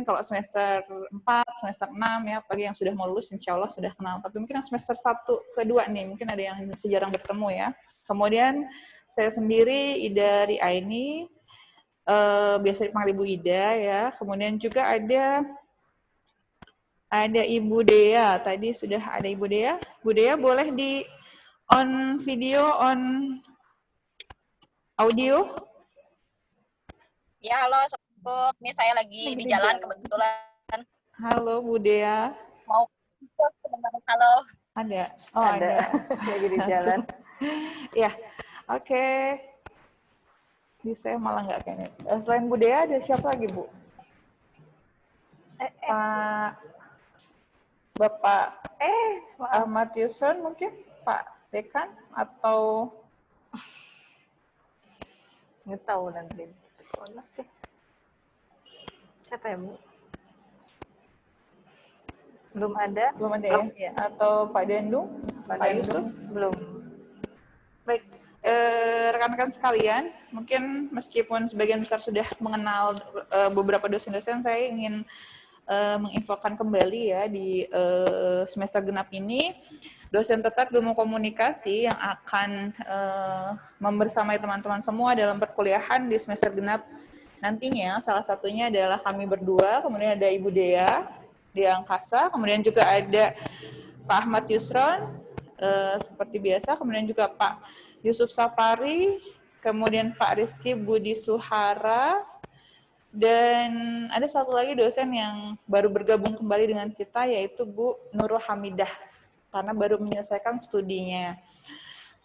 kalau semester 4, semester 6 ya, apalagi yang sudah mau lulus insya Allah sudah kenal. Tapi mungkin yang semester 1 ke 2 nih, mungkin ada yang masih jarang bertemu ya. Kemudian saya sendiri Ida Riaini, biasa dipanggil Ibu Ida ya. Kemudian juga ada Ibu Dea, tadi sudah ada Ibu Dea. Bu Dea boleh di on video, on audio? Ya, halo Sob. Ini saya lagi di jalan kebetulan. Halo Bu Dea. Mau halo. Ada. Oh, ada. Lagi di jalan. Ya. Oke. Ini saya malah nggak kayaknya. Selain Bu Dea ada siapa lagi, Bu? Pak Bapak Ahmad Yusron mungkin? Pak Dekan atau Nggak tahu nanti. Mana sih? Siapa ya, Bu? Belum ada ya? Atau Pak Dendung? Pak Yusuf? Belum. Baik, rekan-rekan sekalian, mungkin meskipun sebagian besar sudah mengenal beberapa dosen-dosen, saya ingin menginfokan kembali ya di semester genap ini, dosen tetap ilmu komunikasi yang akan membersamai teman-teman semua dalam perkuliahan di semester genap nantinya, salah satunya adalah kami berdua, kemudian ada Ibu Dea di Angkasa, kemudian juga ada Pak Ahmad Yusron, seperti biasa, kemudian juga Pak Yusuf Safari, kemudian Pak Rizky Budi Suhara, dan ada satu lagi dosen yang baru bergabung kembali dengan kita, yaitu Bu Nurul Hamidah, karena baru menyelesaikan studinya.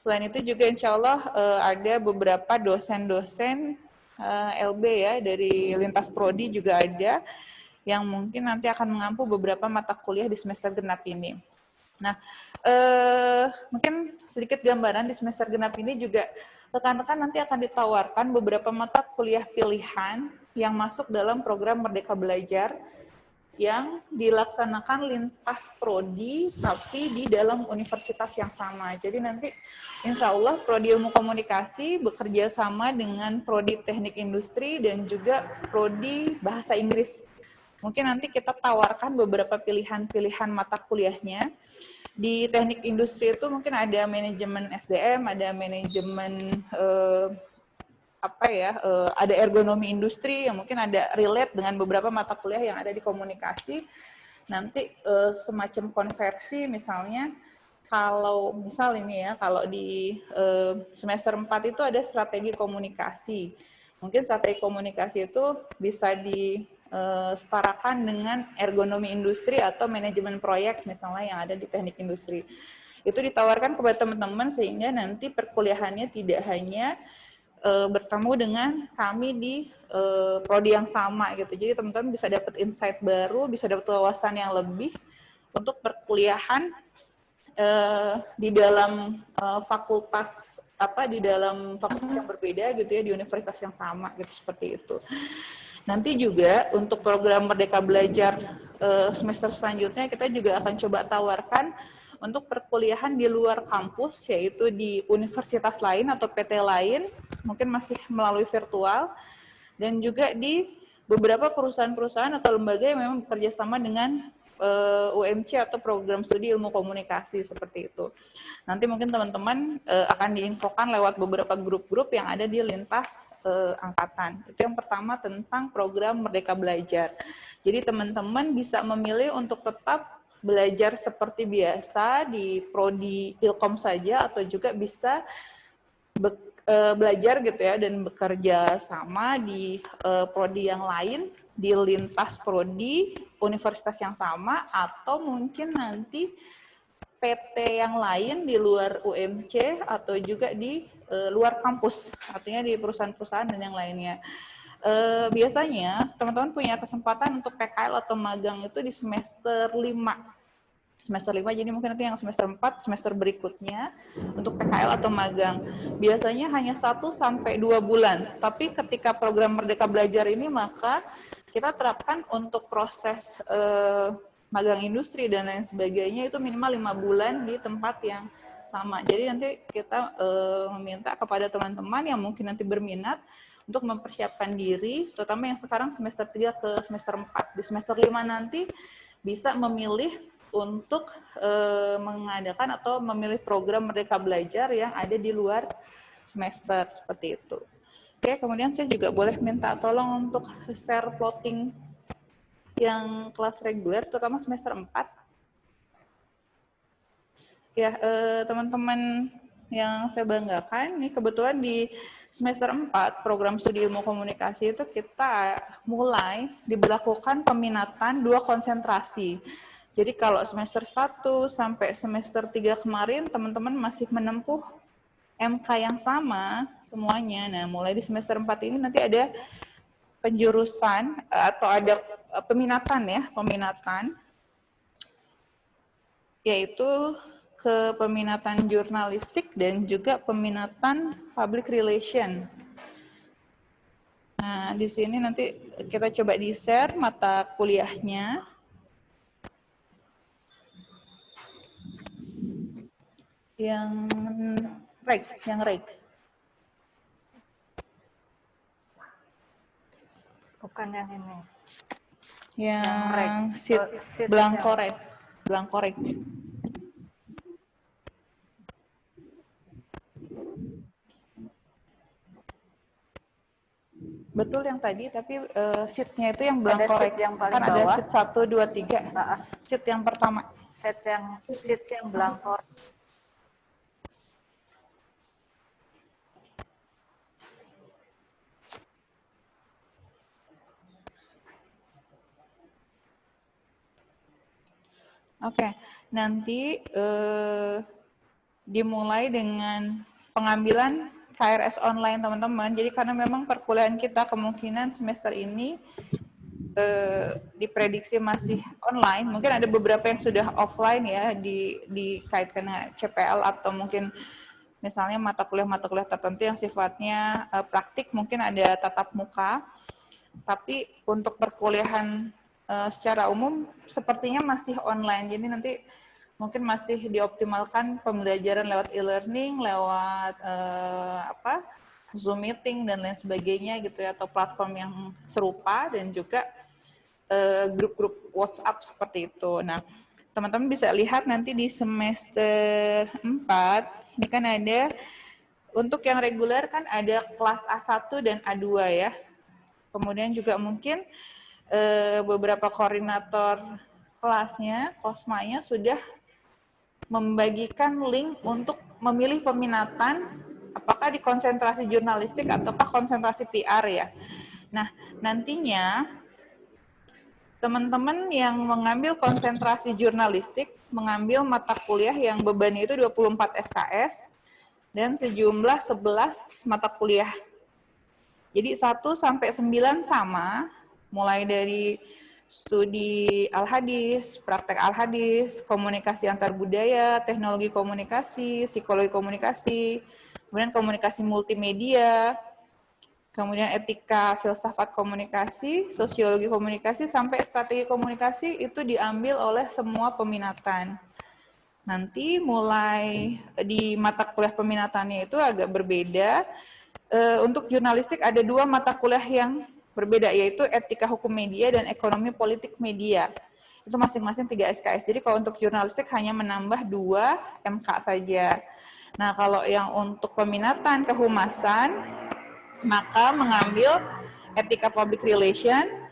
Selain itu juga insya Allah ada beberapa dosen-dosen LB ya, dari lintas prodi juga ada, yang mungkin nanti akan mengampu beberapa mata kuliah di semester genap ini. Nah, mungkin sedikit gambaran di semester genap ini juga rekan-rekan nanti akan ditawarkan beberapa mata kuliah pilihan yang masuk dalam program Merdeka Belajar yang dilaksanakan lintas prodi tapi di dalam universitas yang sama. Jadi nanti insya Allah prodi ilmu komunikasi bekerja sama dengan prodi teknik industri dan juga prodi bahasa Inggris. Mungkin nanti kita tawarkan beberapa pilihan-pilihan mata kuliahnya. Di teknik industri itu mungkin ada manajemen SDM, ada manajemen ada ergonomi industri yang mungkin ada relate dengan beberapa mata kuliah yang ada di komunikasi. Nanti semacam konversi misalnya, kalau misal ini ya, kalau di semester 4 itu ada strategi komunikasi. Mungkin strategi komunikasi itu bisa disetarakan dengan ergonomi industri atau manajemen proyek misalnya yang ada di teknik industri. Itu ditawarkan kepada teman-teman sehingga nanti perkuliahannya tidak hanya bertemu dengan kami di prodi yang sama gitu. Jadi teman-teman bisa dapat insight baru, bisa dapat wawasan yang lebih untuk perkuliahan di dalam fakultas yang berbeda gitu ya, di universitas yang sama gitu, seperti itu. Nanti juga untuk program Merdeka Belajar semester selanjutnya kita juga akan coba tawarkan untuk perkuliahan di luar kampus, yaitu di universitas lain atau PT lain, mungkin masih melalui virtual, dan juga di beberapa perusahaan-perusahaan atau lembaga yang memang bekerja sama dengan UMC atau program studi ilmu komunikasi seperti itu. Nanti mungkin teman-teman akan diinfokan lewat beberapa grup-grup yang ada di lintas angkatan. Itu yang pertama tentang program Merdeka Belajar. Jadi teman-teman bisa memilih untuk tetap belajar seperti biasa di prodi Ilkom saja, atau juga bisa belajar gitu ya dan bekerja sama di prodi yang lain, di lintas prodi universitas yang sama, atau mungkin nanti PT yang lain di luar UMC atau juga di luar kampus, artinya di perusahaan-perusahaan dan yang lainnya. Biasanya teman-teman punya kesempatan untuk PKL atau magang itu di semester 5. Semester 5, jadi mungkin nanti yang semester 4, semester berikutnya untuk PKL atau magang. Biasanya hanya 1-2 bulan, tapi ketika program Merdeka Belajar ini maka kita terapkan untuk proses magang industri dan lain sebagainya itu minimal 5 bulan di tempat yang sama. Jadi nanti kita meminta kepada teman-teman yang mungkin nanti berminat untuk mempersiapkan diri, terutama yang sekarang semester 3 ke semester 4. Di semester 5 nanti bisa memilih untuk mengadakan atau memilih program Merdeka Belajar yang ada di luar semester, seperti itu. Oke, kemudian saya juga boleh minta tolong untuk share plotting yang kelas reguler, terutama semester 4. Ya, teman-teman yang saya banggakan, ini kebetulan di semester 4, program studi ilmu komunikasi itu kita mulai diberlakukan peminatan 2 konsentrasi. Jadi kalau semester 1 sampai semester 3 kemarin, teman-teman masih menempuh MK yang sama semuanya. Nah, mulai di semester 4 ini nanti ada penjurusan atau ada peminatan, yaitu ke peminatan jurnalistik dan juga peminatan public relation. Nah, di sini nanti kita coba di-share mata kuliahnya. Yang reg. Bukan yang ini. Yang seat blankorek. Betul yang tadi, tapi seatnya itu yang blankorek. Ada seat yang paling kan bawah. Ada seat 1, 2, 3. Seat yang pertama. Seat yang blankor. Oke, nanti dimulai dengan pengambilan KRS online, teman-teman. Jadi karena memang perkuliahan kita kemungkinan semester ini diprediksi masih online. Mungkin ada beberapa yang sudah offline ya, dikaitkan dengan CPL atau mungkin misalnya mata kuliah tertentu yang sifatnya praktik, mungkin ada tatap muka. Tapi untuk perkuliahan secara umum sepertinya masih online. Jadi nanti mungkin masih dioptimalkan pembelajaran lewat e-learning, lewat Zoom meeting dan lain sebagainya gitu ya, atau platform yang serupa, dan juga grup-grup WhatsApp seperti itu. Nah, teman-teman bisa lihat nanti di semester 4 ini kan ada untuk yang reguler kan ada kelas A1 dan A2 ya. Kemudian juga mungkin beberapa koordinator kelasnya, kosmanya sudah membagikan link untuk memilih peminatan apakah di konsentrasi jurnalistik ataukah konsentrasi PR ya. Nah, nantinya teman-teman yang mengambil konsentrasi jurnalistik mengambil mata kuliah yang bebannya itu 24 SKS dan sejumlah 11 mata kuliah. Jadi 1 sampai 9 sama, mulai dari studi Al-Hadis, praktek Al-Hadis, komunikasi antar budaya, teknologi komunikasi, psikologi komunikasi, kemudian komunikasi multimedia, kemudian etika filsafat komunikasi, sosiologi komunikasi, sampai strategi komunikasi itu diambil oleh semua peminatan. Nanti mulai di mata kuliah peminatannya itu agak berbeda. Untuk jurnalistik ada 2 mata kuliah yang berbeda, yaitu etika hukum media dan ekonomi politik media. Itu masing-masing 3 SKS. Jadi kalau untuk jurnalistik hanya menambah 2 MK saja. Nah, kalau yang untuk peminatan kehumasan, maka mengambil etika public relation.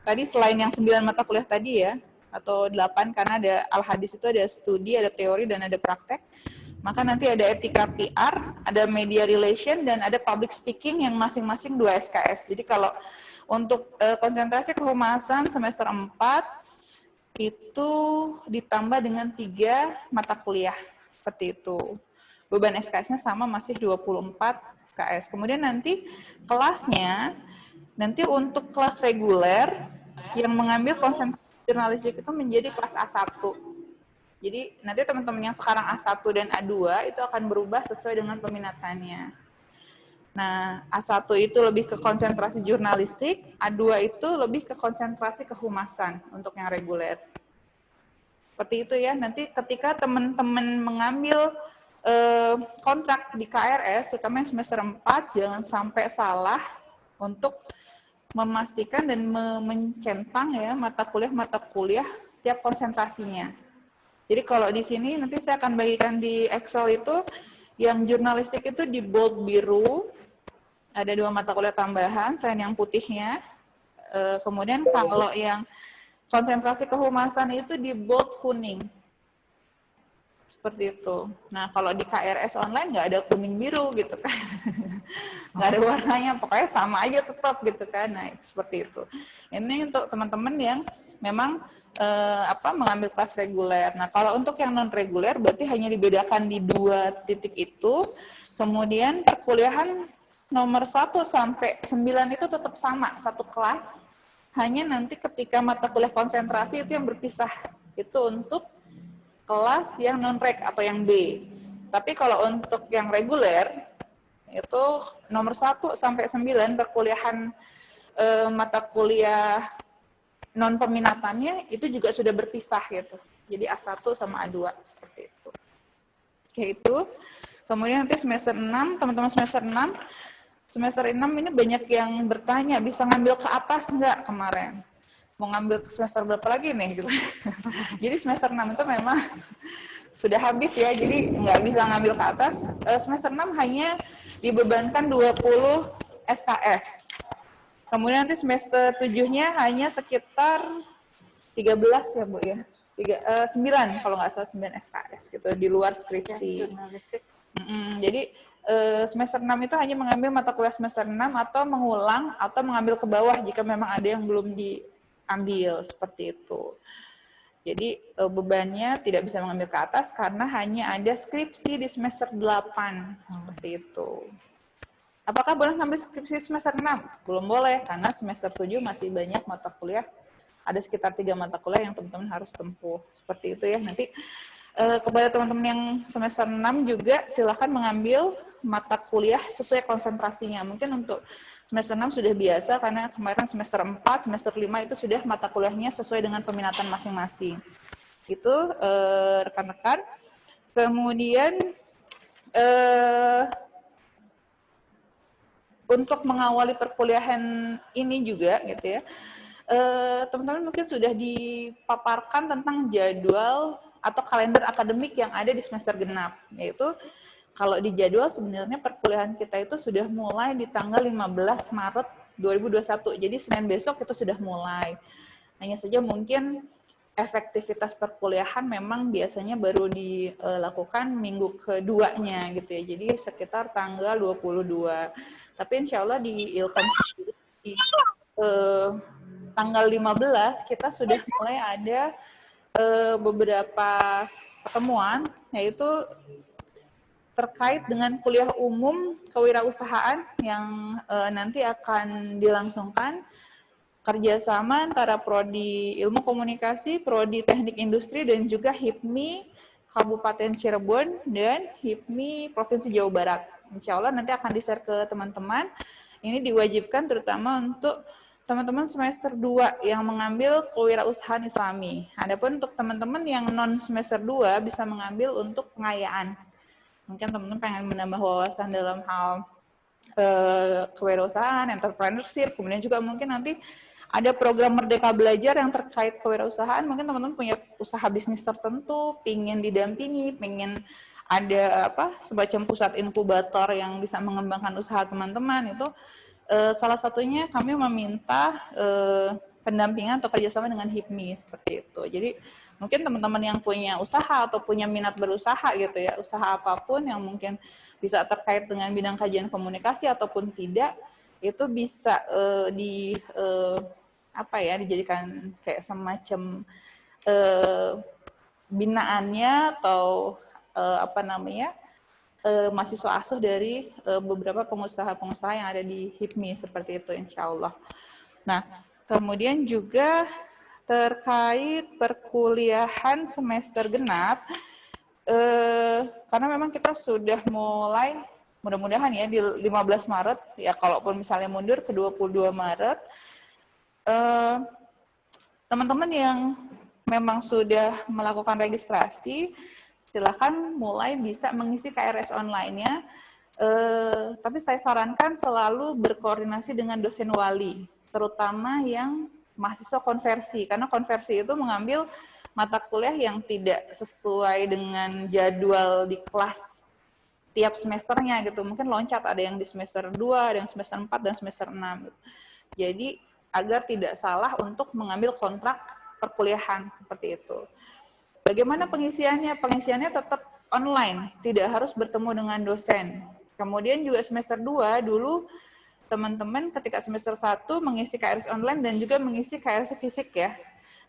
Tadi selain yang 9 mata kuliah tadi ya, atau 8 karena ada Al-Hadis itu ada studi, ada teori, dan ada praktek. Maka nanti ada etika PR, ada media relation, dan ada public speaking yang masing-masing 2 SKS. Jadi kalau untuk konsentrasi kehumasan semester 4, itu ditambah dengan 3 mata kuliah. Seperti itu. Beban SKS-nya sama, masih 24 SKS. Kemudian nanti kelasnya, nanti untuk kelas reguler, yang mengambil konsentrasi jurnalistik itu menjadi kelas A1. Jadi nanti teman-teman yang sekarang A1 dan A2 itu akan berubah sesuai dengan peminatannya. Nah, A1 itu lebih ke konsentrasi jurnalistik, A2 itu lebih ke konsentrasi kehumasan untuk yang reguler. Seperti itu ya, nanti ketika teman-teman mengambil kontrak di KRS, terutama yang semester 4, jangan sampai salah untuk memastikan dan mencentang ya mata kuliah tiap konsentrasinya. Jadi kalau di sini nanti saya akan bagikan di Excel itu, yang jurnalistik itu di bold biru, ada 2 mata kuliah tambahan, selain yang putihnya. Kemudian kalau yang konsentrasi kehumasan itu di bold kuning. Seperti itu. Nah, kalau di KRS online nggak ada kuning biru gitu kan. Nggak ada warnanya, pokoknya sama aja tetap gitu kan. Nah, seperti itu. Ini untuk teman-teman yang memang mengambil kelas reguler. Nah, kalau untuk yang non reguler berarti hanya dibedakan di 2 titik itu. Kemudian perkuliahan nomor 1 sampai 9 itu tetap sama, satu kelas. Hanya nanti ketika mata kuliah konsentrasi itu yang berpisah. Itu untuk kelas yang non-reg atau yang B. Tapi kalau untuk yang reguler itu nomor 1 sampai 9 perkuliahan mata kuliah non peminatannya itu juga sudah berpisah gitu. Jadi A1 sama A2 seperti itu. Kayak itu. Kemudian nanti semester 6, teman-teman semester 6 ini banyak yang bertanya, bisa ngambil ke atas enggak kemarin? Mau ngambil semester berapa lagi nih gitu. Jadi semester 6 itu memang sudah habis ya, jadi nggak bisa ngambil ke atas. Semester 6 hanya dibebankan 20 SKS. Kemudian nanti semester 7-nya hanya sekitar 13 ya Bu ya. 9 kalau nggak salah 9 SKS gitu di luar skripsi. Jurnalistik. Jadi semester 6 itu hanya mengambil mata kuliah semester 6 atau mengulang atau mengambil ke bawah jika memang ada yang belum diambil seperti itu. Jadi bebannya tidak bisa mengambil ke atas karena hanya ada skripsi di semester 8 seperti itu. Apakah boleh ngambil skripsi semester 6? Belum boleh, karena semester 7 masih banyak mata kuliah. Ada sekitar 3 mata kuliah yang teman-teman harus tempuh. Seperti itu ya. Nanti kepada teman-teman yang semester 6 juga silakan mengambil mata kuliah sesuai konsentrasinya. Mungkin untuk semester 6 sudah biasa, karena kemarin semester 4, semester 5 itu sudah mata kuliahnya sesuai dengan peminatan masing-masing. Itu rekan-rekan. Kemudian untuk mengawali perkuliahan ini juga gitu ya, teman-teman mungkin sudah dipaparkan tentang jadwal atau kalender akademik yang ada di semester genap, yaitu kalau di jadwal sebenarnya perkuliahan kita itu sudah mulai di tanggal 15 Maret 2021, jadi Senin besok itu sudah mulai. Hanya saja mungkin efektivitas perkuliahan memang biasanya baru dilakukan minggu keduanya gitu ya, jadi sekitar tanggal 22. Tapi insya Allah di Ilkom di tanggal 15 kita sudah mulai ada beberapa pertemuan, yaitu terkait dengan kuliah umum kewirausahaan yang nanti akan dilangsungkan kerjasama antara Prodi Ilmu Komunikasi, Prodi Teknik Industri, dan juga HIPMI Kabupaten Cirebon dan HIPMI Provinsi Jawa Barat. Insya Allah nanti akan di-share ke teman-teman. Ini diwajibkan terutama untuk teman-teman semester 2 yang mengambil kewirausahaan Islami. Adapun untuk teman-teman yang non semester 2 bisa mengambil untuk pengayaan. Mungkin teman-teman pengen menambah wawasan dalam hal kewirausahaan, entrepreneurship, kemudian juga mungkin nanti ada program Merdeka Belajar yang terkait kewirausahaan. Mungkin teman-teman punya usaha bisnis tertentu, pingin didampingi, pingin ada semacam pusat inkubator yang bisa mengembangkan usaha teman-teman. Itu salah satunya kami meminta pendampingan atau kerjasama dengan HIPMI seperti itu. Jadi mungkin teman-teman yang punya usaha atau punya minat berusaha gitu ya, usaha apapun yang mungkin bisa terkait dengan bidang kajian komunikasi ataupun tidak, itu bisa dijadikan kayak semacam binaannya atau mahasiswa asuh dari beberapa pengusaha-pengusaha yang ada di HIPMI seperti itu, insya Allah. Nah, kemudian juga terkait perkuliahan semester genap, karena memang kita sudah mulai, mudah-mudahan ya di 15 Maret, ya kalaupun misalnya mundur ke 22 Maret, teman-teman yang memang sudah melakukan registrasi, silakan mulai bisa mengisi KRS online-nya. Tapi saya sarankan selalu berkoordinasi dengan dosen wali, terutama yang mahasiswa konversi, karena konversi itu mengambil mata kuliah yang tidak sesuai dengan jadwal di kelas tiap semesternya gitu. Mungkin loncat, ada yang di semester 2, ada yang semester 4, dan semester 6. Gitu. Jadi agar tidak salah untuk mengambil kontrak perkuliahan seperti itu. Bagaimana pengisiannya? Pengisiannya tetap online, tidak harus bertemu dengan dosen. Kemudian juga semester 2 dulu teman-teman ketika semester 1 mengisi KRS online dan juga mengisi KRS fisik ya.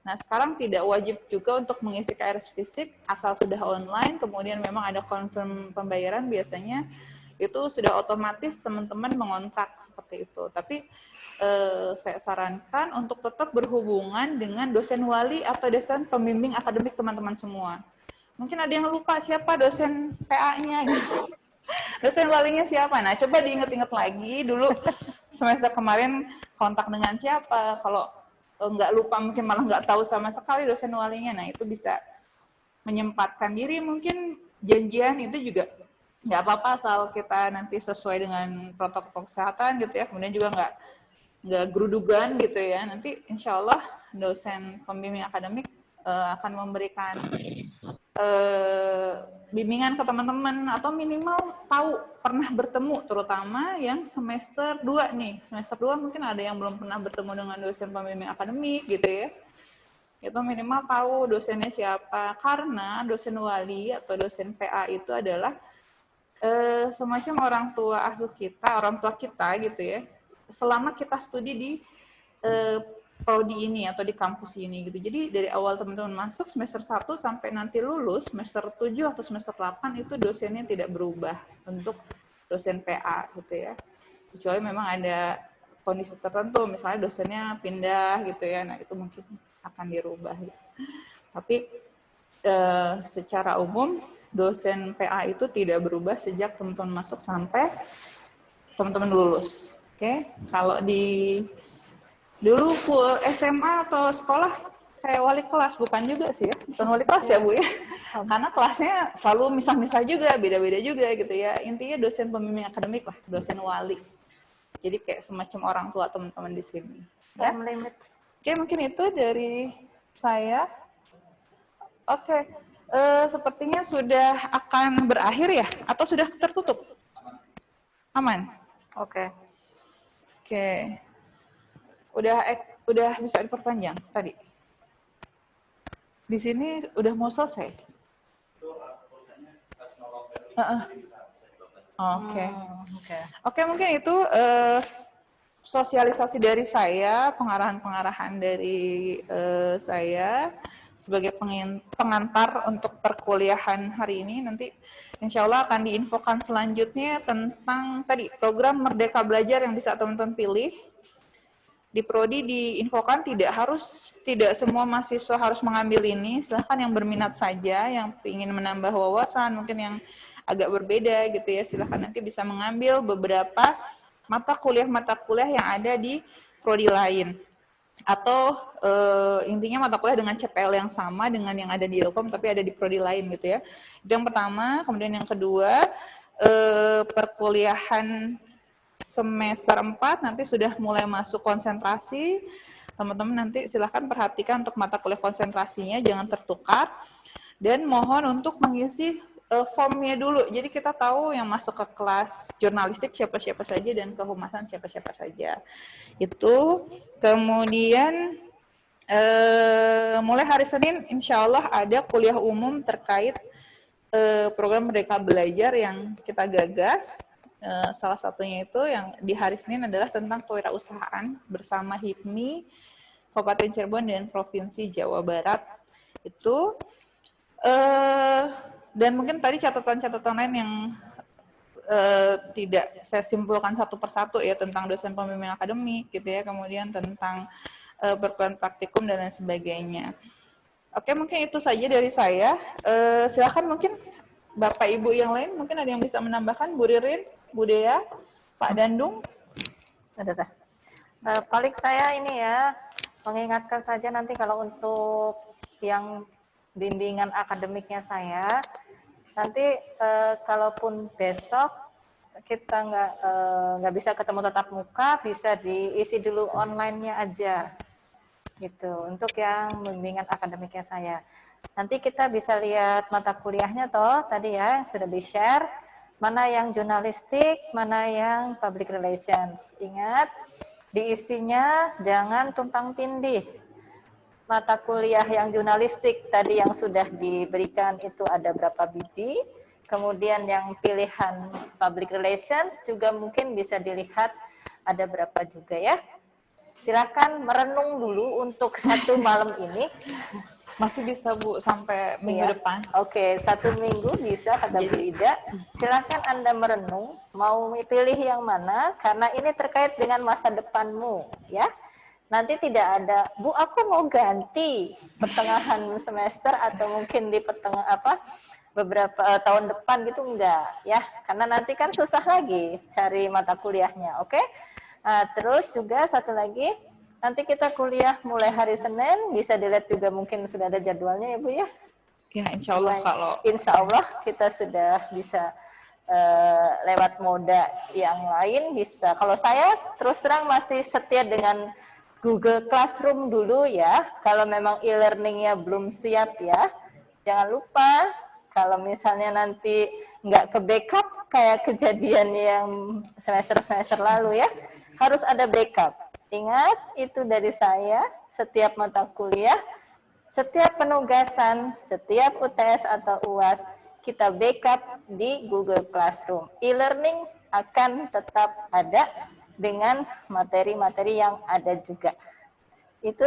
Nah, sekarang tidak wajib juga untuk mengisi KRS fisik asal sudah online, kemudian memang ada confirm pembayaran biasanya itu sudah otomatis teman-teman mengontrak seperti itu. Tapi saya sarankan untuk tetap berhubungan dengan dosen wali atau dosen pembimbing akademik teman-teman semua. Mungkin ada yang lupa siapa dosen PA-nya gitu. Dosen walinya siapa? Nah, coba diingat-ingat lagi dulu semester kemarin kontak dengan siapa. Kalau nggak lupa mungkin malah nggak tahu sama sekali dosen walinya. Nah, itu bisa menyempatkan diri, mungkin janjian itu juga nggak apa-apa asal kita nanti sesuai dengan protokol kesehatan gitu ya. Kemudian juga nggak gerudugan gitu ya. Nanti insya Allah dosen pembimbing akademik akan memberikan bimbingan ke teman-teman atau minimal tahu pernah bertemu, terutama yang semester 2 nih. Semester 2 mungkin ada yang belum pernah bertemu dengan dosen pembimbing akademik gitu ya. Itu minimal tahu dosennya siapa, karena dosen wali atau dosen PA itu adalah semacam orang tua asuh kita, orang tua kita gitu ya, selama kita studi di prodi ini atau di kampus ini gitu. Jadi dari awal teman-teman masuk semester 1 sampai nanti lulus semester 7 atau semester 8 itu dosennya tidak berubah untuk dosen PA gitu ya. Kecuali memang ada kondisi tertentu, misalnya dosennya pindah gitu ya, nah itu mungkin akan dirubah gitu. Tapi secara umum dosen PA itu tidak berubah sejak teman-teman masuk sampai teman-teman lulus. Oke, kalau di dulu SMA atau sekolah kayak wali kelas, bukan juga sih ya, bukan wali kelas ya Bu ya, karena kelasnya selalu misah-misah juga, beda-beda juga gitu ya. Intinya dosen pembimbing akademik lah, dosen wali. Jadi kayak semacam orang tua teman-teman di sini. Ya? Oke, mungkin itu dari saya. Oke, sepertinya sudah akan berakhir ya, atau sudah tertutup? Aman? Oke. Oke. Udah bisa diperpanjang tadi. Di sini udah mau selesai. Oke, mungkin itu sosialisasi dari saya, pengarahan-pengarahan dari saya sebagai pengantar untuk perkuliahan hari ini. Nanti insya Allah akan diinfokan selanjutnya tentang tadi program Merdeka Belajar yang bisa teman-teman pilih. Di prodi diinfokan tidak semua mahasiswa harus mengambil ini, silahkan yang berminat saja, yang ingin menambah wawasan, mungkin yang agak berbeda gitu ya, silahkan nanti bisa mengambil beberapa mata kuliah yang ada di prodi lain. Atau intinya mata kuliah dengan CPL yang sama dengan yang ada di Ilkom, tapi ada di prodi lain gitu ya. Itu yang pertama, kemudian yang kedua, perkuliahan semester 4 nanti sudah mulai masuk konsentrasi. Teman-teman nanti silahkan perhatikan untuk mata kuliah konsentrasinya, jangan tertukar. Dan mohon untuk mengisi formnya dulu. Jadi kita tahu yang masuk ke kelas jurnalistik siapa-siapa saja dan kehumasan siapa-siapa saja. Itu. Kemudian mulai hari Senin insya Allah ada kuliah umum terkait program Merdeka Belajar yang kita gagas. Salah satunya itu yang di hari Senin adalah tentang kewirausahaan bersama HIPMI, Kabupaten Cirebon dan Provinsi Jawa Barat. Itu dan mungkin tadi catatan-catatan lain yang tidak saya simpulkan satu persatu ya, tentang dosen pembimbing akademik gitu ya, kemudian tentang perkuliahan praktikum dan lain sebagainya. Oke, mungkin itu saja dari saya. Silakan mungkin Bapak Ibu yang lain mungkin ada yang bisa menambahkan, Bu Ririn, Bu Dea, Pak Dandung. Paling saya ini ya, mengingatkan saja nanti kalau untuk yang bimbingan akademiknya saya, Nanti kalaupun besok kita nggak bisa ketemu tatap muka, bisa diisi dulu online-nya aja, gitu. Untuk yang bimbingan akademiknya saya. Nanti kita bisa lihat mata kuliahnya toh tadi ya sudah di-share. Mana yang jurnalistik, mana yang public relations. Ingat, diisinya jangan tumpang tindih. Mata kuliah yang jurnalistik tadi yang sudah diberikan itu ada berapa biji. Kemudian yang pilihan public relations juga mungkin bisa dilihat ada berapa juga ya. Silakan merenung dulu untuk satu malam ini. Masih bisa Bu sampai minggu depan. Oke, 1 minggu bisa kata Bu Ida. Silakan Anda merenung mau pilih yang mana karena ini terkait dengan masa depanmu ya. Nanti tidak ada, Bu aku mau ganti pertengahan semester atau mungkin di beberapa tahun depan gitu enggak ya, karena nanti kan susah lagi cari mata kuliahnya, oke? Nah, terus juga satu lagi, nanti kita kuliah mulai hari Senin, bisa dilihat juga mungkin sudah ada jadwalnya ya Bu ya? Ya insya Allah Insya Allah kita sudah bisa lewat moda yang lain bisa. Kalau saya terus terang masih setia dengan Google Classroom dulu ya, kalau memang e-learningnya belum siap ya, jangan lupa kalau misalnya nanti nggak ke backup kayak kejadian yang semester-semester lalu ya, harus ada backup. Ingat, itu dari saya, setiap mata kuliah, setiap penugasan, setiap UTS atau UAS, kita backup di Google Classroom. E-learning akan tetap ada dengan materi-materi yang ada juga. Itu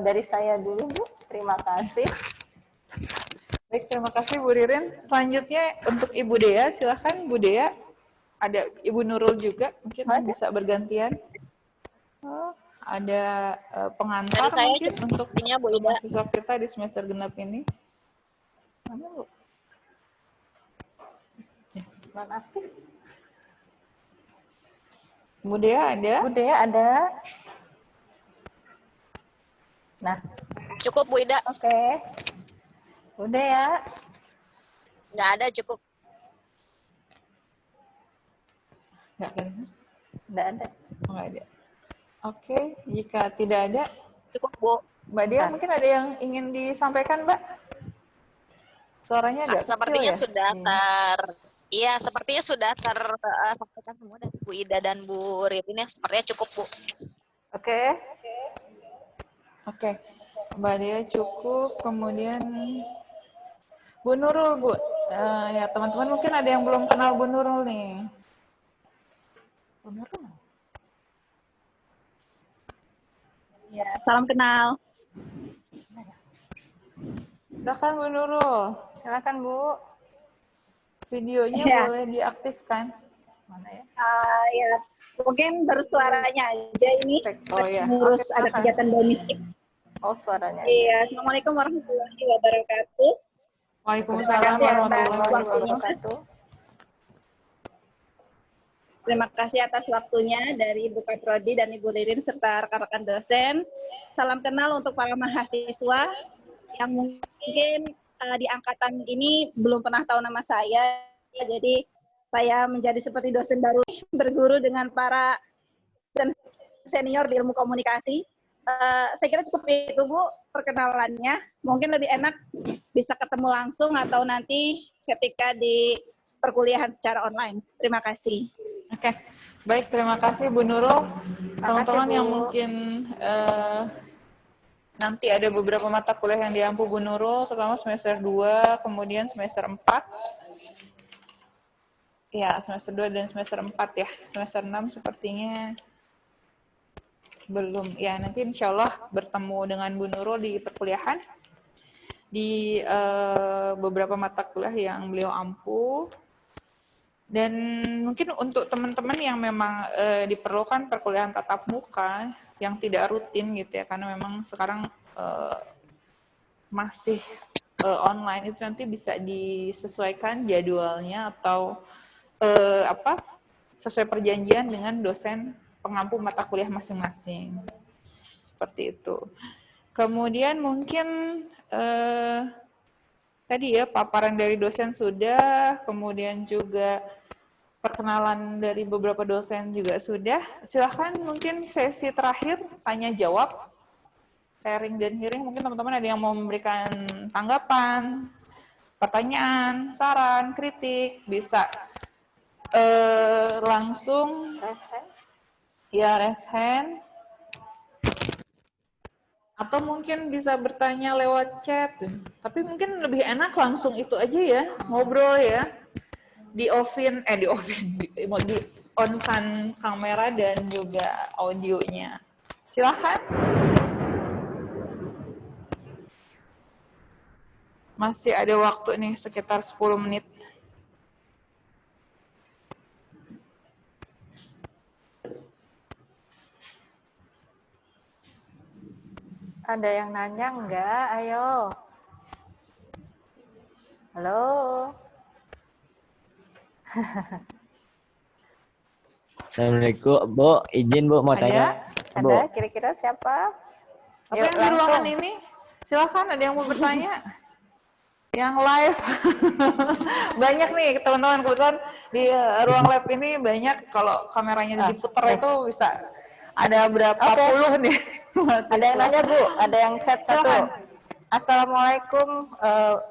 dari saya dulu, Bu. Terima kasih. Baik, terima kasih Bu Ririn. Selanjutnya untuk Ibu Dea, silakan Bu Dea. Ada Ibu Nurul juga, mungkin bisa bergantian. Ada pengantar mungkin untuk mahasiswa kita di semester genap ini. Mana Bu? Bu Dea ada? Bu Dea ada. Nah, Cukup Bu Ida. Oke. Udah ya. Nggak ada, cukup. Nggak ada. Nggak ada. Oh, nggak ada. Oke, jika tidak ada, Cukup Bu. Mbak Dia mungkin ada yang ingin disampaikan, Mbak? Suaranya agak Sepertinya kecil ya? sudah Iya, sepertinya sudah tersampaikan semua dari Bu Ida dan Bu Ririn ya. Sepertinya cukup Bu. Oke. Oke, Mbak Dia cukup. Kemudian Bu Nurul, Bu. Ya teman-teman mungkin ada yang belum kenal Bu Nurul nih. Bu Nurul. Ya, salam kenal. Silakan Bu Nurul. Silakan Bu. Videonya boleh diaktifkan. Mana ya? Ya, mungkin baru suaranya aja ini. Oh ya. Ngurus ada kegiatan domestik. Oh, suaranya. Iya, Assalamualaikum warahmatullahi wabarakatuh. Waalaikumsalam warahmatullahi wabarakatuh. Terima kasih atas waktunya dari Ibu Kaprodi dan Ibu Ririn serta rekan-rekan dosen. Salam kenal untuk para mahasiswa yang mungkin di angkatan ini belum pernah tahu nama saya. Jadi saya menjadi seperti dosen baru berguru dengan para dosen senior di ilmu komunikasi. Saya kira cukup itu Bu perkenalannya. Mungkin lebih enak bisa ketemu langsung atau nanti ketika di perkuliahan secara online. Terima kasih. Oke, baik, terima kasih Bu Nurul. Teman-teman yang mungkin nanti ada beberapa mata kuliah yang diampu Bu Nurul, terutama semester 2, kemudian semester 4. Ya, semester 2 dan semester 4 ya. Semester 6 sepertinya belum. Ya, nanti insya Allah bertemu dengan Bu Nurul di perkuliahan. Di beberapa mata kuliah yang beliau ampu. Dan mungkin untuk teman-teman yang memang diperlukan perkuliahan tatap muka yang tidak rutin gitu ya, karena memang sekarang masih online, itu nanti bisa disesuaikan jadwalnya atau sesuai perjanjian dengan dosen pengampu mata kuliah masing-masing. Seperti itu. Kemudian mungkin tadi ya paparan dari dosen sudah, kemudian juga perkenalan dari beberapa dosen juga sudah. Silahkan mungkin sesi terakhir tanya jawab, sharing dan hearing. Mungkin teman-teman ada yang mau memberikan tanggapan, pertanyaan, saran, kritik, bisa langsung raise hand. Atau mungkin bisa bertanya lewat chat. Tapi mungkin lebih enak langsung itu aja ya, ngobrol ya. Di on-kan kamera dan juga audionya. Silakan. Masih ada waktu nih sekitar 10 menit. Ada yang nanya enggak? Ayo. Halo. Assalamualaikum, Bu. Izin, Bu, mau tanya. Bu. Ada? Kira-kira siapa? Apa yang di ruangan ini? Silakan, ada yang mau bertanya? Yang live. Banyak nih teman-teman, kebetulan di ruang lab ini banyak, kalau kameranya diputar itu bisa ada berapa puluh nih. Ada yang nanya, Bu, ada yang chat satu. Assalamualaikum,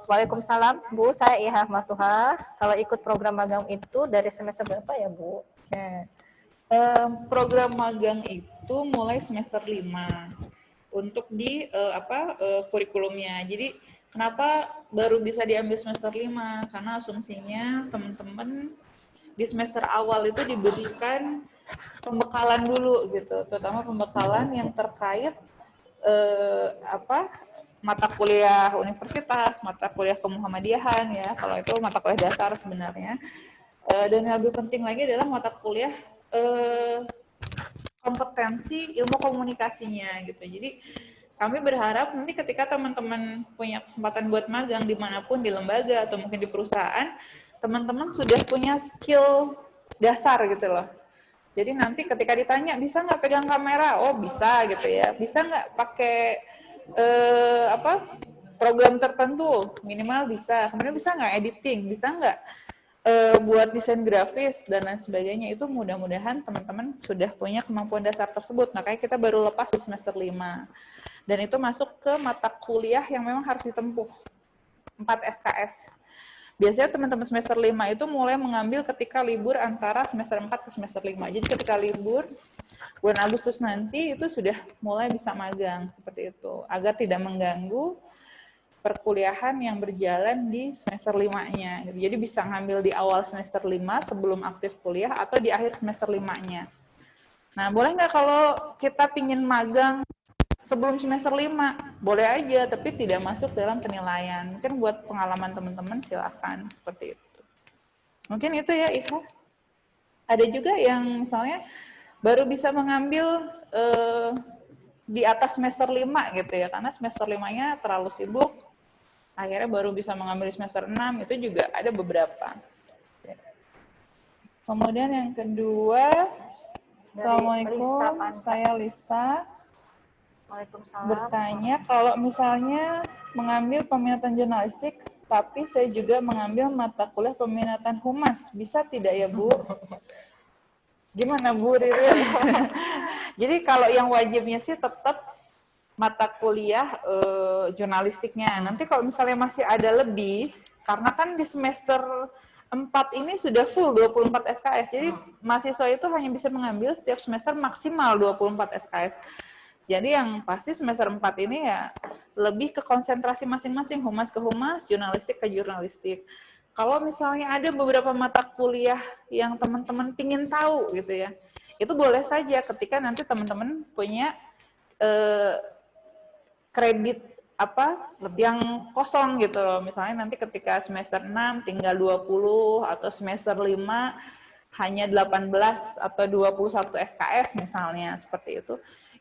waalaikumsalam, Bu, saya Iha Matuha. Kalau ikut program magang itu dari semester berapa ya, Bu? Program magang itu mulai semester 5 untuk di kurikulumnya. Jadi kenapa baru bisa diambil semester 5? Karena asumsinya teman-teman di semester awal itu diberikan pembekalan dulu gitu, terutama pembekalan yang terkait mata kuliah universitas, mata kuliah kemuhammadiyahan ya, kalau itu mata kuliah dasar sebenarnya. Dan yang lebih penting lagi adalah mata kuliah kompetensi ilmu komunikasinya gitu. Jadi kami berharap nanti ketika teman-teman punya kesempatan buat magang dimanapun, di lembaga atau mungkin di perusahaan, teman-teman sudah punya skill dasar gitu loh. Jadi nanti ketika ditanya, bisa nggak pegang kamera? Oh bisa gitu ya. Bisa nggak pakai program tertentu? Minimal bisa. Kemudian bisa nggak editing? Bisa nggak buat desain grafis dan lain sebagainya? Itu mudah-mudahan teman-teman sudah punya kemampuan dasar tersebut. Makanya kita baru lepas di semester 5. Dan itu masuk ke mata kuliah yang memang harus ditempuh. 4 SKS. Biasanya teman-teman semester 5 itu mulai mengambil ketika libur antara semester 4 ke semester 5. Jadi ketika libur, bulan Agustus nanti itu sudah mulai bisa magang, seperti itu. Agar tidak mengganggu perkuliahan yang berjalan di semester 5-nya. Jadi bisa ngambil di awal semester 5 sebelum aktif kuliah atau di akhir semester 5-nya. Nah, boleh nggak kalau kita pingin magang sebelum semester 5, boleh aja, tapi tidak masuk dalam penilaian. Mungkin buat pengalaman teman-teman silakan seperti itu. Mungkin itu ya, Iha. Ada juga yang misalnya baru bisa mengambil di atas semester 5 gitu ya, karena semester 5-nya terlalu sibuk, akhirnya baru bisa mengambil di semester 6, itu juga ada beberapa. Kemudian yang kedua, Assalamualaikum, saya Lista. Bertanya, kalau misalnya mengambil peminatan jurnalistik, tapi saya juga mengambil mata kuliah peminatan humas, bisa tidak ya Bu? Gimana Bu Riri? Jadi kalau yang wajibnya sih tetap mata kuliah jurnalistiknya. Nanti kalau misalnya masih ada lebih, karena kan di semester 4 ini sudah full 24 SKS, jadi mahasiswa itu hanya bisa mengambil setiap semester maksimal 24 SKS. Jadi yang pasti semester 4 ini ya lebih ke konsentrasi masing-masing, humas ke humas, jurnalistik ke jurnalistik. Kalau misalnya ada beberapa mata kuliah yang teman-teman pingin tahu gitu ya, itu boleh saja ketika nanti teman-teman punya kredit yang kosong gitu loh. Misalnya nanti ketika semester 6 tinggal 20 atau semester 5 hanya 18 atau 21 SKS misalnya, seperti itu.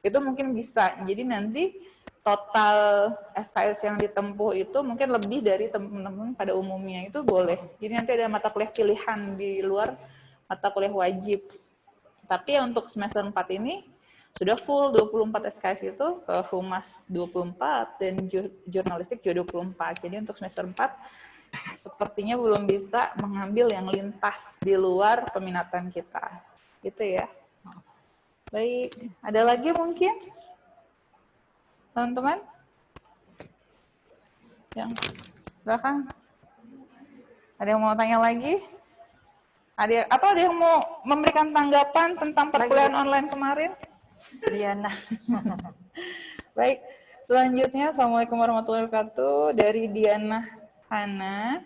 Itu mungkin bisa. Jadi nanti total SKS yang ditempuh itu mungkin lebih dari teman-teman pada umumnya, itu boleh. Jadi nanti ada mata kuliah pilihan di luar mata kuliah wajib. Tapi ya untuk semester 4 ini sudah full 24 SKS itu, Humas 24 dan jurnalistik juga 24. Jadi untuk semester 4 sepertinya belum bisa mengambil yang lintas di luar peminatan kita. Gitu ya. Baik, ada lagi mungkin? Teman-teman? Yang silakan. Ada yang mau tanya lagi? Atau ada yang mau memberikan tanggapan tentang perkuliahan online kemarin? Diana. Baik, selanjutnya Assalamualaikum warahmatullahi wabarakatuh dari Diana Hana.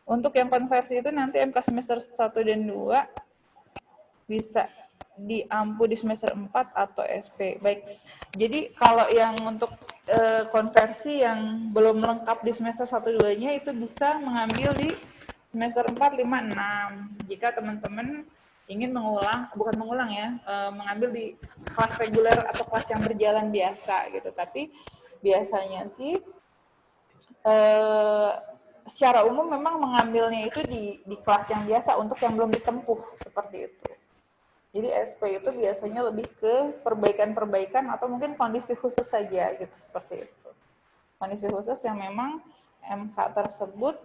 Untuk yang konversi itu nanti MK semester 1 dan 2 bisa diampu di semester 4 atau SP. Baik, jadi kalau yang untuk konversi yang belum lengkap di semester 1-2-nya itu bisa mengambil di semester 4, 5, 6. Jika teman-teman ingin mengulang ya, mengambil di kelas reguler atau kelas yang berjalan biasa gitu. Tapi biasanya sih secara umum memang mengambilnya itu di kelas yang biasa untuk yang belum ditempuh seperti itu. Jadi SP itu biasanya lebih ke perbaikan-perbaikan atau mungkin kondisi khusus saja gitu, seperti itu. Kondisi khusus yang memang MK tersebut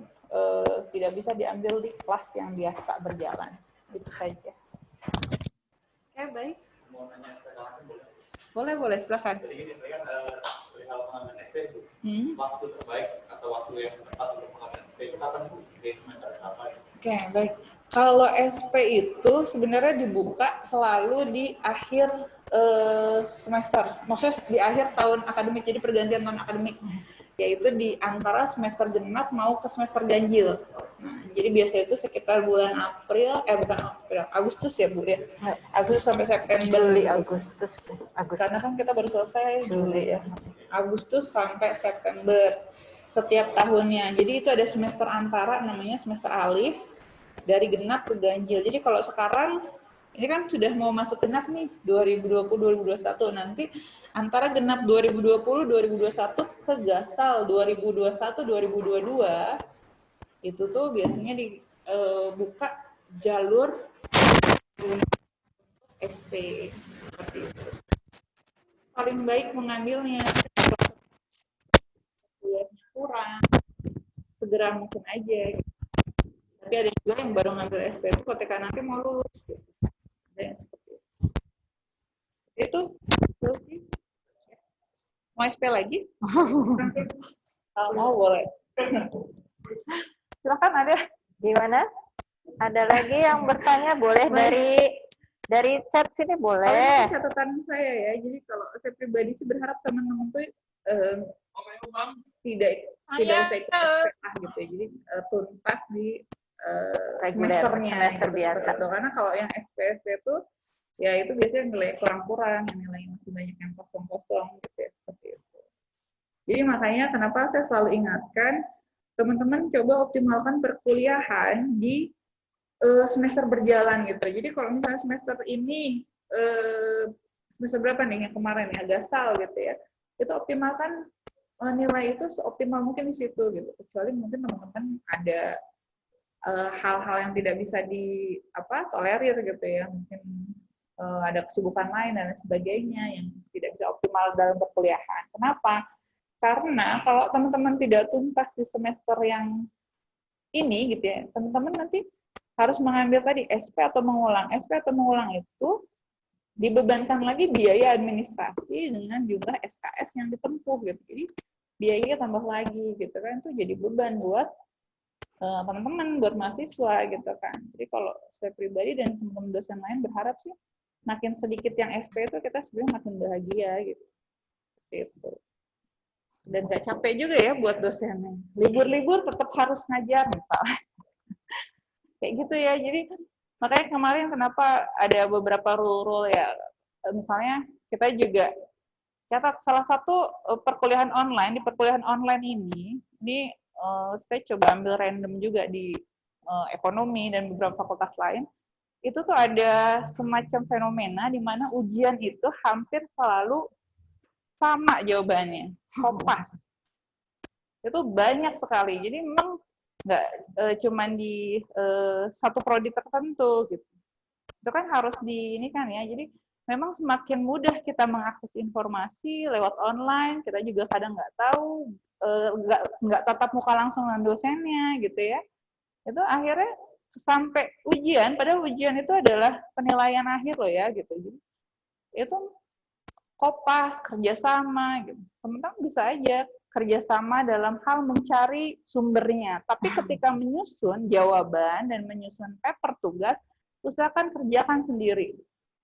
tidak bisa diambil di kelas yang biasa berjalan. Itu saja. Oke, baik. Boleh, silakan. Jadi ini kan perihal pengambilan SP itu, waktu terbaik atau waktu yang tepat untuk pengambilan SP itu kapan sih? Di semester apa? Oke, baik. Kalau SP itu sebenarnya dibuka selalu di akhir semester. Maksudnya di akhir tahun akademik, jadi pergantian tahun akademik. Yaitu di antara semester genap mau ke semester ganjil. Nah, jadi biasanya itu sekitar bulan Agustus ya Bu ya? Agustus sampai September. Juli, Agustus. Karena kan kita baru selesai Juli ya. Agustus sampai September setiap tahunnya. Jadi itu ada semester antara namanya semester alih dari genap ke ganjil. Jadi kalau sekarang ini kan sudah mau masuk genap nih 2020-2021 nanti antara genap 2020-2021 ke gasal 2021-2022 itu tuh biasanya dibuka jalur SP seperti itu. Paling baik mengambilnya kurang segera mungkin aja. Tapi ada juga yang baru ngambil SP itu ketika nanti mau lulus. Gitu. Ada yang seperti itu. Mau SP lagi? Kalau mau boleh. Silakan ada. Gimana? Ada lagi yang bertanya? Boleh dari chat sini boleh. Kalau catatan saya ya, jadi kalau saya pribadi sih berharap teman-teman tuh tidak usah ikut SP gitu ya. Jadi tuntas di semesternya semester biasa. Karena kalau yang SP itu ya itu biasanya nilai kurang-kurang, nilai masih banyak yang kosong-kosong gitu ya, seperti itu. Jadi makanya kenapa saya selalu ingatkan teman-teman coba optimalkan perkuliahan di semester berjalan gitu. Jadi kalau misalnya semester ini semester berapa nih yang kemarin ya gasal gitu ya, itu optimalkan nilai itu seoptimal mungkin di situ gitu. Kecuali mungkin teman-teman ada hal-hal yang tidak bisa tolerir gitu ya, mungkin ada kesibukan lain dan sebagainya yang tidak bisa optimal dalam perkuliahan. Kenapa? Karena kalau teman-teman tidak tuntas di semester yang ini gitu ya, teman-teman nanti harus mengambil tadi SP atau mengulang. SP atau mengulang itu dibebankan lagi biaya administrasi dengan jumlah SKS yang ditempuh gitu. Jadi biayanya tambah lagi gitu kan, itu jadi beban buat teman-teman, buat mahasiswa gitu kan. Jadi kalau saya pribadi dan teman-teman dosen lain berharap sih makin sedikit yang SP itu kita sebenarnya makin bahagia gitu. Gitu. Dan gak capek juga ya buat dosennya. Libur-libur tetap harus ngajar misalnya. Kayak gitu ya. Jadi makanya kemarin kenapa ada beberapa rule ya. Misalnya kita juga catat salah satu perkuliahan online, di perkuliahan online ini saya coba ambil random juga di ekonomi dan beberapa fakultas lain. Itu tuh ada semacam fenomena di mana ujian itu hampir selalu sama jawabannya, kopas. Itu banyak sekali. Jadi memang nggak cuman di satu prodi tertentu gitu. Itu kan harus ini kan ya. Jadi memang semakin mudah kita mengakses informasi lewat online, kita juga kadang nggak tahu, nggak tatap muka langsung dengan dosennya gitu ya. Itu akhirnya sampai ujian, padahal ujian itu adalah penilaian akhir loh ya gitu. Jadi, itu kopas, kerjasama gitu. Teman-teman bisa aja kerjasama dalam hal mencari sumbernya. Tapi ketika menyusun jawaban dan menyusun paper tugas, usahakan kerjakan sendiri.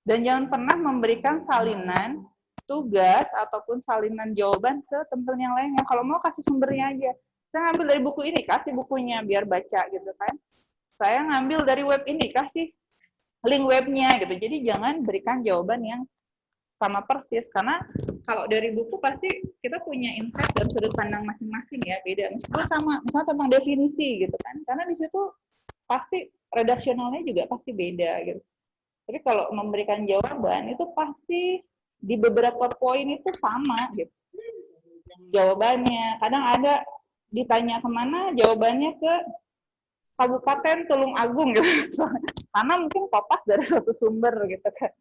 Dan jangan pernah memberikan salinan tugas ataupun salinan jawaban ke teman-teman yang lainnya. Kalau mau kasih sumbernya aja. Saya ngambil dari buku ini, kasih bukunya biar baca gitu kan. Saya ngambil dari web ini, kasih link webnya gitu. Jadi jangan berikan jawaban yang sama persis, karena kalau dari buku pasti kita punya insight dalam sudut pandang masing-masing ya, beda. Meskipun sama, misalnya tentang definisi gitu kan, karena di situ pasti redaksionalnya juga pasti beda gitu. Tapi kalau memberikan jawaban itu pasti di beberapa poin itu sama gitu jawabannya. Kadang ada ditanya kemana, jawabannya ke Kabupaten Tulung Agung gitu. Karena mungkin kopas dari suatu sumber gitu kan.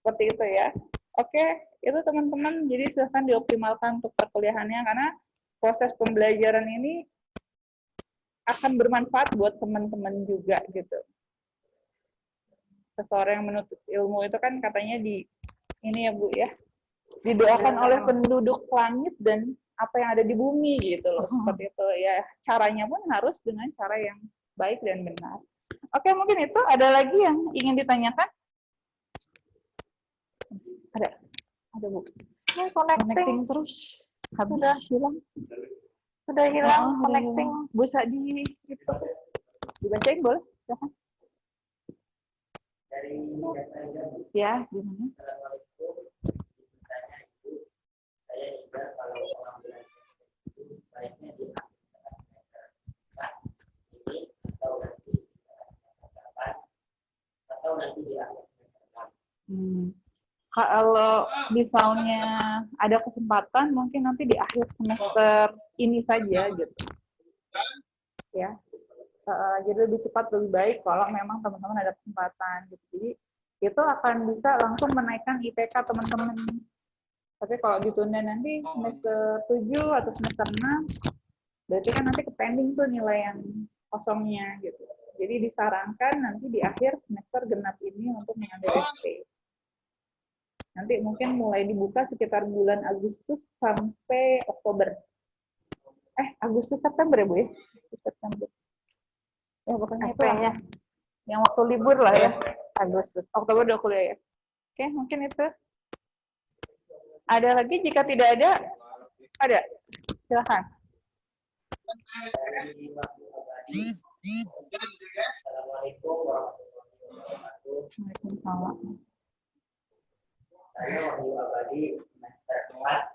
Seperti itu ya. Oke, itu teman-teman. Jadi silahkan dioptimalkan untuk perkuliahannya karena proses pembelajaran ini akan bermanfaat buat teman-teman juga gitu. Seseorang yang menuntut ilmu itu kan katanya di ini ya Bu ya, didoakan oleh penduduk langit dan apa yang ada di bumi gitu loh. Seperti itu ya. Caranya pun harus dengan cara yang baik dan benar. Oke, mungkin itu ada lagi yang ingin ditanyakan? Ada Bu. Ini connecting terus habis Sudah. hilang. sudah hilang Oh, connecting. Bisa di itu dibacain boleh? Silahkan. Ya, gimana? Kalau misalnya ada kesempatan, mungkin nanti di akhir semester ini saja gitu. Ya, jadi lebih cepat lebih baik kalau memang teman-teman ada kesempatan gitu. Jadi itu akan bisa langsung menaikkan IPK teman-teman. Tapi kalau ditunda nanti semester 7 atau semester 6, berarti kan nanti ke pending tuh nilai yang kosongnya gitu. Jadi disarankan nanti di akhir semester genap ini untuk mengambil SP. Nanti mungkin mulai dibuka sekitar bulan Agustus sampai Oktober. Agustus September ya Bu ya? September. Ya pokoknya itu SP-nya. yang waktu libur lah ya. Agustus. Oktober udah kuliah ya. Oke, mungkin itu. Ada lagi? Jika tidak ada, ada. Silakan. Waalaikumsalam. Saya Wahyu Abadi semester 4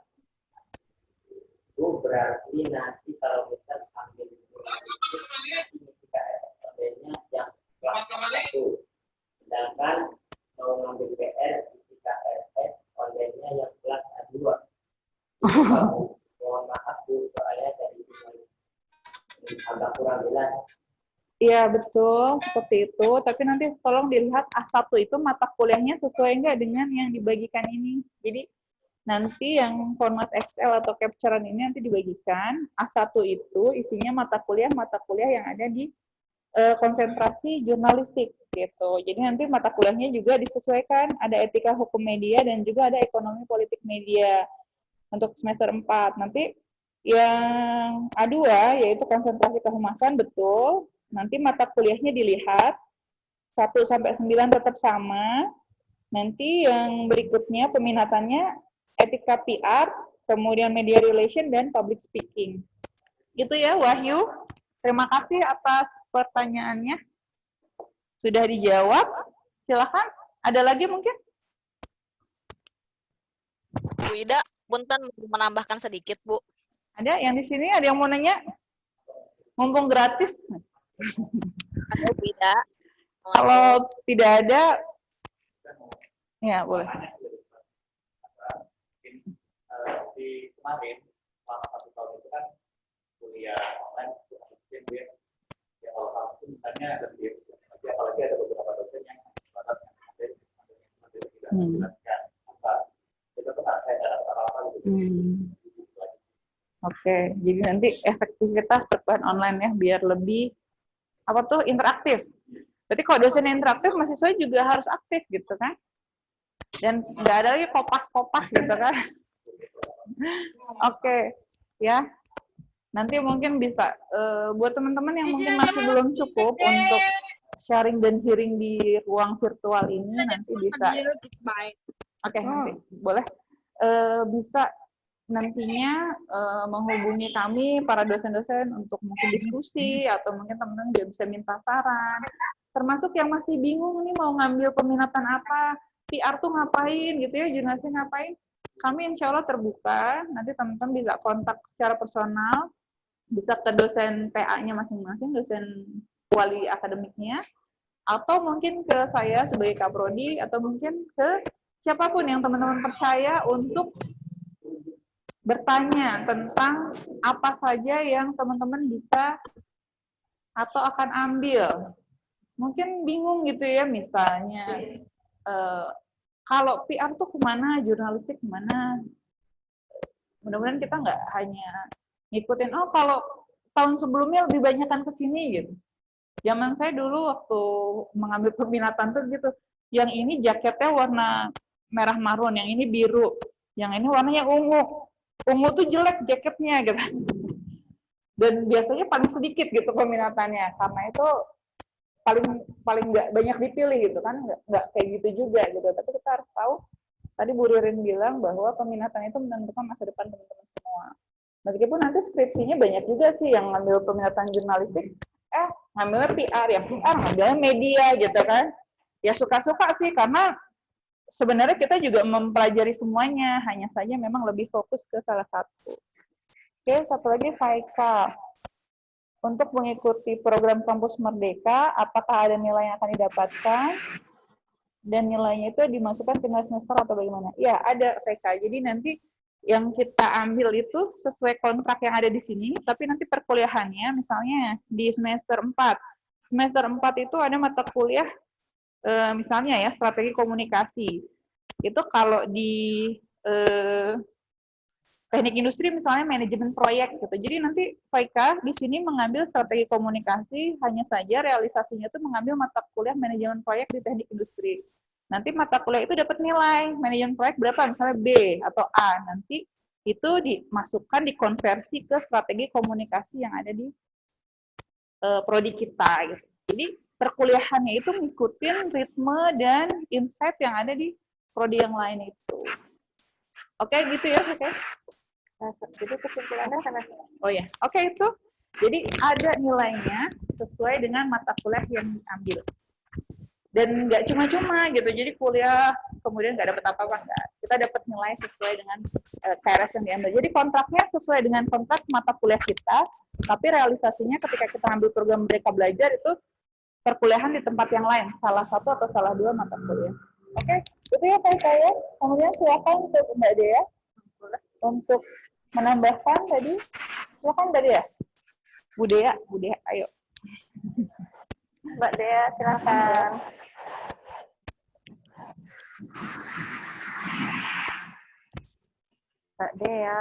itu berarti nanti kalau kita ambil ini jika SPM-nya yang kelas 1 sedangkan mau ngambil PR jika RS online-nya yang kelas A2 mohon maaf Bu soalnya dari agak kurang jelas. Iya, betul. Seperti itu. Tapi nanti tolong dilihat A1 itu mata kuliahnya sesuai nggak dengan yang dibagikan ini. Jadi, nanti yang format Excel atau capturean ini nanti dibagikan. A1 itu isinya mata kuliah yang ada di konsentrasi jurnalistik. Gitu. Jadi, nanti mata kuliahnya juga disesuaikan. Ada etika hukum media dan juga ada ekonomi politik media untuk semester 4. Nanti yang A2, yaitu konsentrasi kehumasan, betul. Nanti mata kuliahnya dilihat, 1-9 tetap sama. Nanti yang berikutnya peminatannya etika PR, kemudian media relation, dan public speaking. Gitu ya, Wahyu. Terima kasih atas pertanyaannya. Sudah dijawab. Silakan. Ada lagi mungkin? Bu Ida, punten menambahkan sedikit, Bu. Ada yang di sini? Ada yang mau nanya? Mumpung gratis. Ada Bu Ida. Kalau tidak ada, ya boleh. Di kemarin selama 1 tahun itu kan kuliah online itu ya. Ya kalau kamu misalnya lebih apalagi ada beberapa dosen yang batas materi tidak menjelaskan apa itu tuh kayak dalam apa gitu. Oke, jadi nanti efektivitas perkuliahan online ya biar lebih apa tuh interaktif. Berarti kalau dosen interaktif, mahasiswa juga harus aktif gitu kan? Dan nggak ada lagi kopas-kopas gitu kan? Oke, ya. Nanti mungkin bisa buat teman-teman yang mungkin masih belum cukup untuk sharing dan hearing di ruang virtual ini nanti bisa. Oke, nanti boleh bisa nantinya menghubungi kami para dosen-dosen untuk mungkin diskusi atau mungkin teman-teman juga bisa minta saran. Termasuk yang masih bingung nih mau ngambil peminatan apa, PR tuh ngapain gitu ya, jurnalistik ngapain. Kami insya Allah terbuka, nanti teman-teman bisa kontak secara personal, bisa ke dosen PA-nya masing-masing, dosen wali akademiknya, atau mungkin ke saya sebagai Kaprodi, atau mungkin ke siapapun yang teman-teman percaya untuk bertanya tentang apa saja yang teman-teman bisa atau akan ambil. Mungkin bingung gitu ya, misalnya kalau PR tuh kemana, jurnalistik kemana. Mudah-mudahan kita nggak hanya ngikutin, oh kalau tahun sebelumnya lebih banyakan ke sini gitu. Zaman saya dulu waktu mengambil peminatan tuh gitu, yang ini jaketnya warna merah marun, yang ini biru, yang ini warnanya ungu. Ungu tuh jelek jaketnya gitu. Dan biasanya paling sedikit gitu peminatannya, karena itu paling nggak banyak dipilih gitu kan, nggak kayak gitu juga gitu. Tapi kita harus tahu, tadi Bu Ririn bilang bahwa peminatan itu menentukan masa depan teman-teman semua. Meskipun nanti skripsinya banyak juga sih yang ngambil peminatan jurnalistik, ngambilnya PR, yang PR ngambilnya media gitu kan. Ya suka-suka sih, karena sebenarnya kita juga mempelajari semuanya, hanya saja memang lebih fokus ke salah satu. Oke, satu lagi Faika. Untuk mengikuti program Kampus Merdeka, apakah ada nilai yang akan didapatkan? Dan nilainya itu dimasukkan ke nilai semester atau bagaimana? Ya, ada Faika. Jadi nanti yang kita ambil itu sesuai kontrak yang ada di sini, tapi nanti perkuliahannya misalnya di semester 4. Semester 4 itu ada mata kuliah misalnya ya strategi komunikasi. Itu kalau di teknik industri misalnya manajemen proyek gitu. Jadi nanti Faika di sini mengambil strategi komunikasi, hanya saja realisasinya itu mengambil mata kuliah manajemen proyek di teknik industri. Nanti mata kuliah itu dapat nilai manajemen proyek berapa, misalnya B atau A. Nanti itu dimasukkan, dikonversi ke strategi komunikasi yang ada di prodi kita. Gitu. Jadi perkuliahannya itu ngikutin ritme dan insight yang ada di prodi yang lain itu. Oke, gitu ya, oke. Jadi kesimpulannya sangat. Oh ya, oke itu. Jadi ada nilainya sesuai dengan mata kuliah yang diambil. Dan nggak cuma-cuma gitu. Jadi kuliah kemudian nggak dapat apa-apa, nggak. Kita dapat nilai sesuai dengan KRS yang diambil. Jadi kontraknya sesuai dengan kontrak mata kuliah kita. Tapi realisasinya ketika kita ambil program Merdeka Belajar itu perkuliahan di tempat yang lain, salah satu atau salah dua mata kuliah. Oke, itu ya Pak saya. Kemudian silakan untuk Mbak Dea untuk menambahkan tadi. Silakan tadi ya. Bu Dea, ayo. Mbak Dea, silakan. Mbak Dea.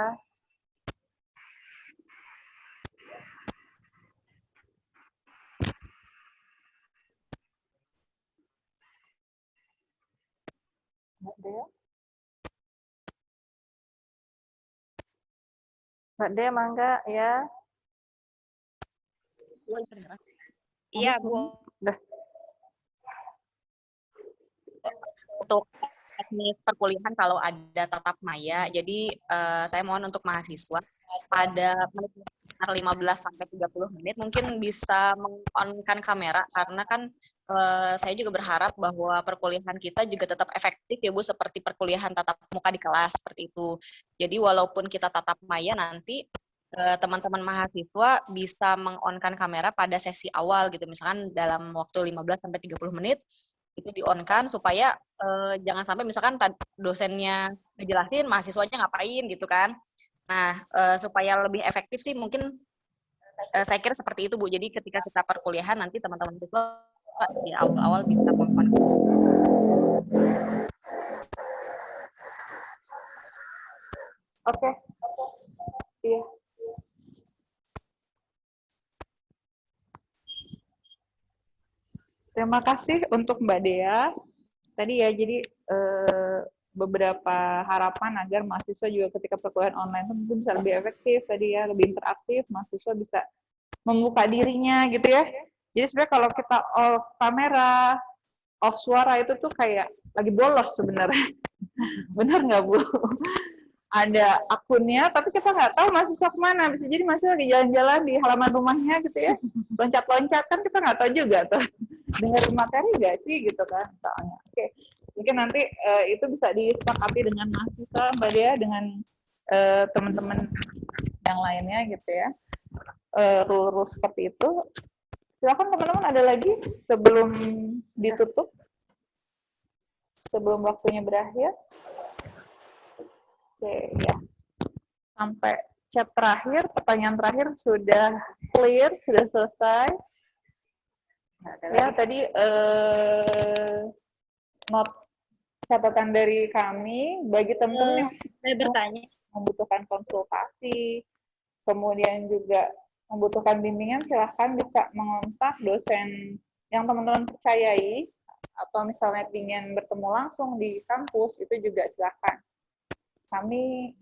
Mbak Dea. Mbak Dea, mangga ya. Iya, Bu. Untuk teknis perkuliahan kalau ada tatap maya, jadi saya mohon untuk mahasiswa pada menit sekitar 15 sampai 30 menit mungkin bisa meng-on-kan kamera, karena kan saya juga berharap bahwa perkuliahan kita juga tetap efektif ya Bu, seperti perkuliahan tatap muka di kelas seperti itu. Jadi walaupun kita tatap maya, nanti teman-teman mahasiswa bisa meng-on-kan kamera pada sesi awal gitu, misalkan dalam waktu 15 sampai 30 menit itu di-on-kan supaya jangan sampai misalkan dosennya ngejelasin, mahasiswanya ngapain gitu kan. Nah, supaya lebih efektif sih mungkin saya kira seperti itu Bu. Jadi ketika kita perkuliahan nanti teman-teman mahasiswa Pak, di awal-awal bisa melakukan. Oke. Iya. Terima kasih untuk Mbak Dea. Tadi ya, jadi beberapa harapan agar mahasiswa juga ketika perkuliahan online itu mungkin bisa lebih efektif tadi ya, lebih interaktif, mahasiswa bisa membuka dirinya gitu ya. Jadi sebenarnya kalau kita off kamera, off suara itu tuh kayak lagi bolos sebenarnya. Benar nggak Bu? Ada akunnya, tapi kita nggak tahu mahasiswa kemana. Bisa jadi mahasiswa lagi jalan-jalan di halaman rumahnya gitu ya, loncat-loncat, kan kita nggak tahu juga tuh. Dengar materi nggak sih gitu kan soalnya. Oke, mungkin nanti itu bisa disepakati dengan mahasiswa Mbak Dea, dengan teman-teman yang lainnya gitu ya, rule-rule seperti itu. Silakan teman-teman, ada lagi sebelum ditutup, sebelum waktunya berakhir. Oke ya, sampai chat terakhir, pertanyaan terakhir sudah clear, sudah selesai. Ya, tadi note catatan dari kami bagi teman-teman yang Saya bertanya. membutuhkan konsultasi, kemudian juga membutuhkan bimbingan, silahkan bisa mengontak dosen yang teman-teman percayai, atau misalnya ingin bertemu langsung di kampus, itu juga silahkan. Kami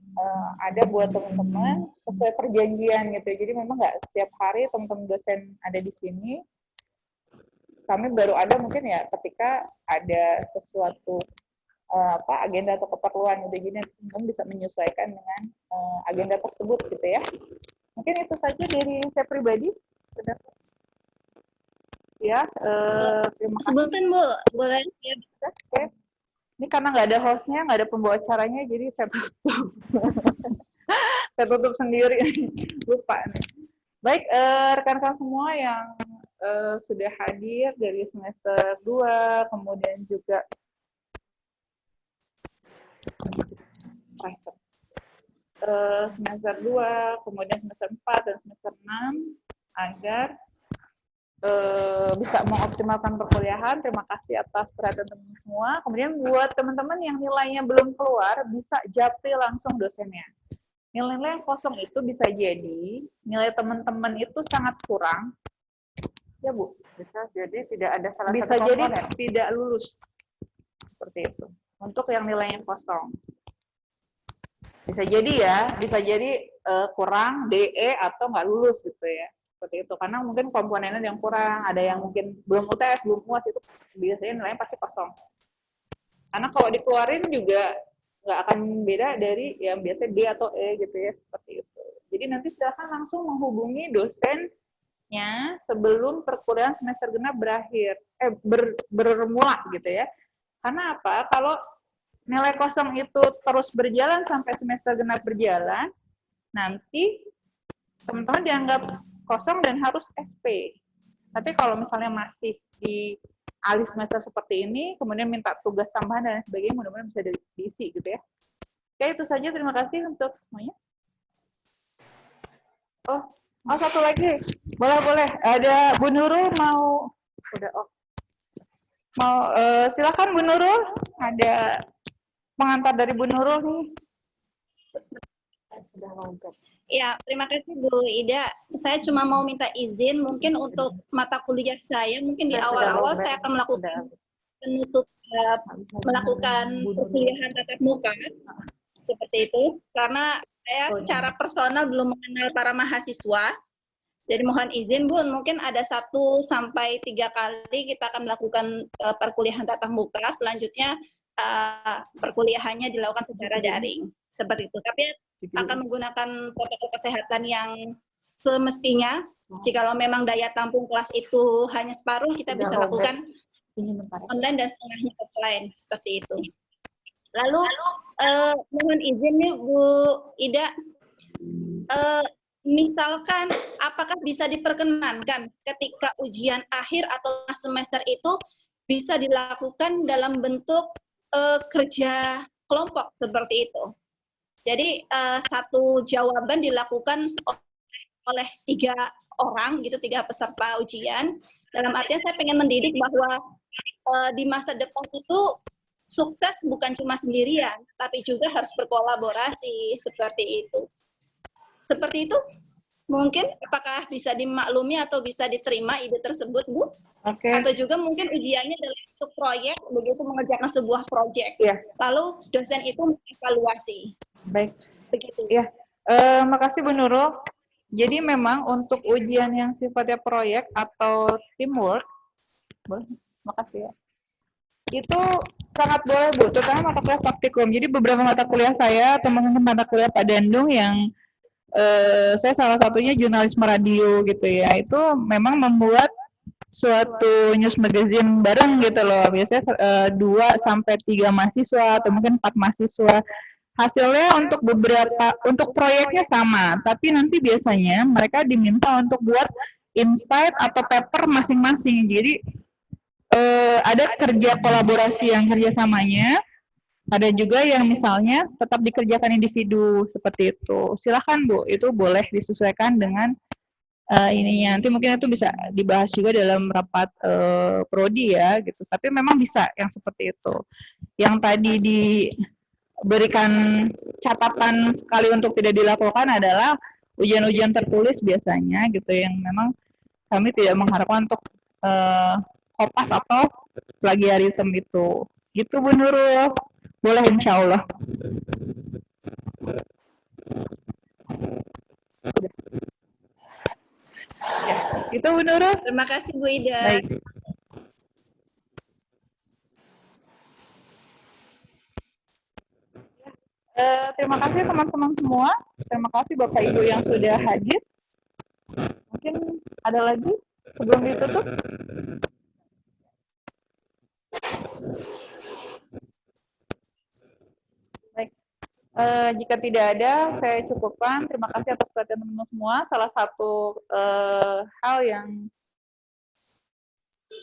ada buat teman-teman sesuai perjanjian gitu, jadi memang nggak setiap hari teman-teman dosen ada di sini. Kami baru ada mungkin ya ketika ada sesuatu agenda atau keperluan gitu, jadi teman-teman bisa menyesuaikan dengan agenda tersebut gitu ya. Mungkin itu saja dari saya pribadi. Ya, terima kasih. Sebutin Bu, boleh? Ya. Oke. Ini karena nggak ada hostnya, nggak ada pembawa acaranya, jadi saya tutup. Saya tutup sendiri. Lupa nih. Baik, rekan-rekan semua yang sudah hadir dari semester 2, kemudian juga semester 2, kemudian semester 4 dan semester 6, agar bisa mengoptimalkan perkuliahan. Terima kasih atas perhatian teman-teman semua. Kemudian buat teman-teman yang nilainya belum keluar, bisa japri langsung dosennya. Nilai-nilai yang kosong itu bisa jadi nilai teman-teman itu sangat kurang. Ya Bu, bisa jadi tidak ada salah satu komponen. Bisa jadi tidak lulus. Seperti itu. Untuk yang nilainya kosong. Bisa jadi ya, bisa jadi kurang DE atau nggak lulus gitu ya. Seperti itu, karena mungkin komponennya yang kurang, ada yang mungkin belum UTS, belum UAS, itu biasanya nilainya pasti kosong. Karena kalau dikeluarin juga nggak akan beda dari yang biasa D atau E gitu ya, seperti itu. Jadi nanti silakan langsung menghubungi dosennya sebelum perkuliahan semester genap bermula gitu ya. Karena apa? Kalau nilai kosong itu terus berjalan sampai semester genap berjalan, nanti teman-teman dianggap kosong dan harus SP. Tapi kalau misalnya masih di alih semester seperti ini, kemudian minta tugas tambahan dan sebagainya, mudah-mudahan bisa diisi gitu ya. Oke, itu saja. Terima kasih untuk semuanya. Oh, satu lagi. Boleh. Ada Bu Nurul mau silakan Bu Nurul. Ada pengantar dari Bu Nurul nih. Sudah longgar. Ya, terima kasih Bu Ida. Saya cuma mau minta izin mungkin untuk mata kuliah saya, mungkin di awal-awal saya akan melakukan perkuliahan tatap muka seperti itu, karena saya secara personal belum mengenal para mahasiswa. Jadi mohon izin Bu, mungkin ada 1 sampai 3 kali kita akan melakukan perkuliahan tatap muka, selanjutnya perkuliahannya dilakukan secara daring seperti itu. Tapi akan menggunakan protokol kesehatan yang semestinya. Jikalau memang daya tampung kelas itu hanya separuh, kita bisa lakukan online dan setengahnya offline seperti itu. Lalu mohon izin nih Bu Ida, misalkan apakah bisa diperkenankan ketika ujian akhir atau semester itu bisa dilakukan dalam bentuk kerja kelompok seperti itu. Jadi satu jawaban dilakukan oleh 3 orang gitu, 3 peserta ujian. Dalam artian saya pengen mendidik bahwa di masa depan itu sukses bukan cuma sendirian, tapi juga harus berkolaborasi seperti itu. Seperti itu, mungkin apakah bisa dimaklumi atau bisa diterima ide tersebut, Bu? Oke. Atau juga mungkin ujiannya adalah untuk proyek, begitu mengerjakan sebuah proyek. Iya. Lalu dosen itu mengevaluasi. Baik. Begitu. Iya. Makasih Bu Nurul. Jadi memang untuk ujian yang sifatnya proyek atau teamwork, boleh, makasih ya. Itu sangat boleh Bu, terutama mata kuliah praktikum. Jadi beberapa mata kuliah saya atau mungkin mata kuliah Pak Dandung yang saya salah satunya jurnalisme radio gitu ya, itu memang membuat suatu news magazine bareng gitu loh. Biasanya 2 sampai 3 mahasiswa atau mungkin 4 mahasiswa. Hasilnya untuk untuk proyeknya sama, tapi nanti biasanya mereka diminta untuk buat insight atau paper masing-masing. Jadi ada kerja kolaborasi yang kerjasamanya, ada juga yang misalnya tetap dikerjakan individu seperti itu. Silakan Bu, itu boleh disesuaikan dengan ininya. Nanti mungkin itu bisa dibahas juga dalam rapat prodi ya, gitu. Tapi memang bisa yang seperti itu. Yang tadi diberikan catatan sekali untuk tidak dilakukan adalah ujian-ujian tertulis biasanya, gitu, yang memang kami tidak mengharapkan untuk kopas atau plagiarisme itu. Gitu Bu Nurul. Boleh insya Allah. Ya, itu Bu Nurul. Terima kasih Bu Ida. Baik. Terima kasih teman-teman semua. Terima kasih Bapak Ibu yang sudah hadir. Mungkin ada lagi sebelum ditutup? Baik. Jika tidak ada, saya cukupkan. Terima kasih atas perhatian teman-teman semua. Salah satu hal yang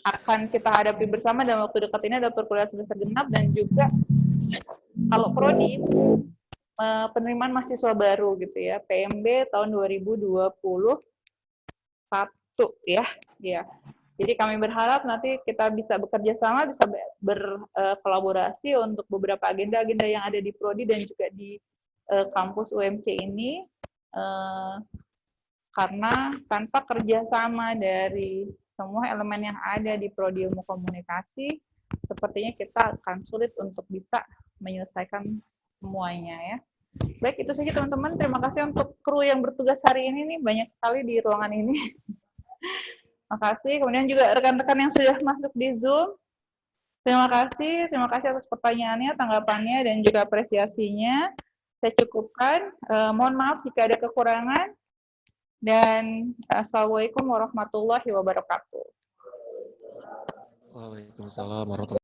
akan kita hadapi bersama dalam waktu dekat ini adalah perkuliahan semester genap, dan juga kalau prodi penerimaan mahasiswa baru gitu ya, PMB tahun 2021 ya. Jadi kami berharap nanti kita bisa bekerja sama, bisa berkolaborasi untuk beberapa agenda-agenda yang ada di prodi dan juga di kampus UMC ini, karena tanpa kerjasama dari semua elemen yang ada di prodi ilmu komunikasi, sepertinya kita akan sulit untuk bisa menyelesaikan semuanya ya. Baik, itu saja teman-teman. Terima kasih untuk kru yang bertugas hari ini nih, banyak sekali di ruangan ini. Makasih. Kemudian juga rekan-rekan yang sudah masuk di Zoom. Terima kasih atas pertanyaannya, tanggapannya, dan juga apresiasinya. Saya cukupkan. Mohon maaf jika ada kekurangan. Dan Assalamualaikum warahmatullahi wabarakatuh. Waalaikumsalam warahmatullahi wabarakatuh.